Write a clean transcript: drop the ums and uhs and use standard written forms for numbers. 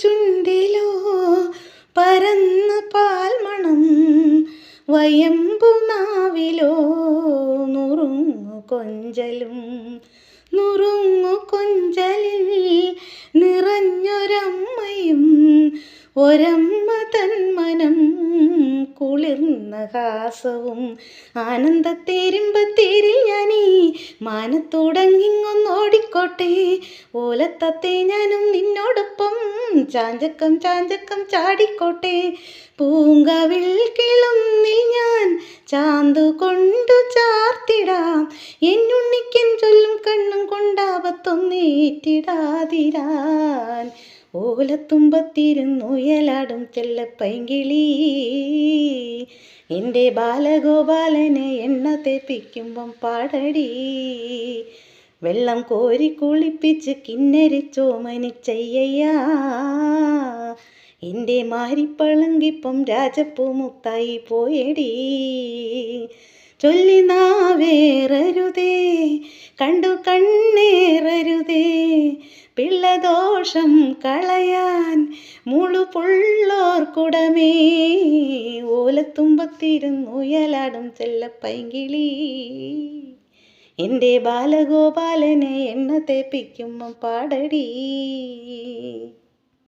ചുണ്ടിലോ പരന്ന പാൽമണം, വയമ്പു നാവിലോ നുറുങ്ങു കൊഞ്ചലും. നുറുങ്ങു കൊഞ്ചലിൽ നിറഞ്ഞൊരമ്മയും ഒരമ്മ തന്മനം കുളിർന്ന ഹാസവും. ആനന്ദത്തേരിമ്പത്തേരിൽ ഞാനീ മാനത്തോടങ്ങിങ്ങൊന്നോടിക്കോട്ടെ, ഓലത്തത്തെ ഞാനും നിന്നോടൊപ്പം ചാഞ്ചക്കം ചാഞ്ചക്കം ചാടിക്കോട്ടെ. പൂങ്കവിൽ കിളുന്നിൽ ഞാൻ ചാന്തു കൊണ്ടു ചാർത്തിടാം, എന്നുണ്ണിക്കൻ ചൊല്ലും കണ്ണും കൊണ്ടാപത്തൊന്നേറ്റിടാതിരാൻ. ഓലത്തുമ്പത്തിരുന്നുയലാടും ചെല്ലപ്പൈങ്കിളി, എൻ്റെ ബാലഗോപാലനെ എണ്ണ തേപ്പിക്കുമ്പം പാടടി. വെള്ളം കോരി കുളിപ്പിച്ച് കിന്നരിച്ചോമനിച്ചയ്യയ്യാ, എൻ്റെ മാരിപ്പളങ്കിപ്പം രാജപ്പൂ മുത്തായി പോയടി. ചൊല്ലി നാവേറരുതേ, കണ്ടു കണ്ണേറരുതേ, പിള്ളദോഷം കളയാൻ മുളുപുള്ളോർക്കുടമേ. ഓലത്തുമ്പത്തിരുന്നുയലാടും ചെല്ലപ്പൈങ്കിളി, എൻ്റെ ബാലഗോപാലനെ എണ്ണ തേപ്പിക്കുമ്പം പാടടി.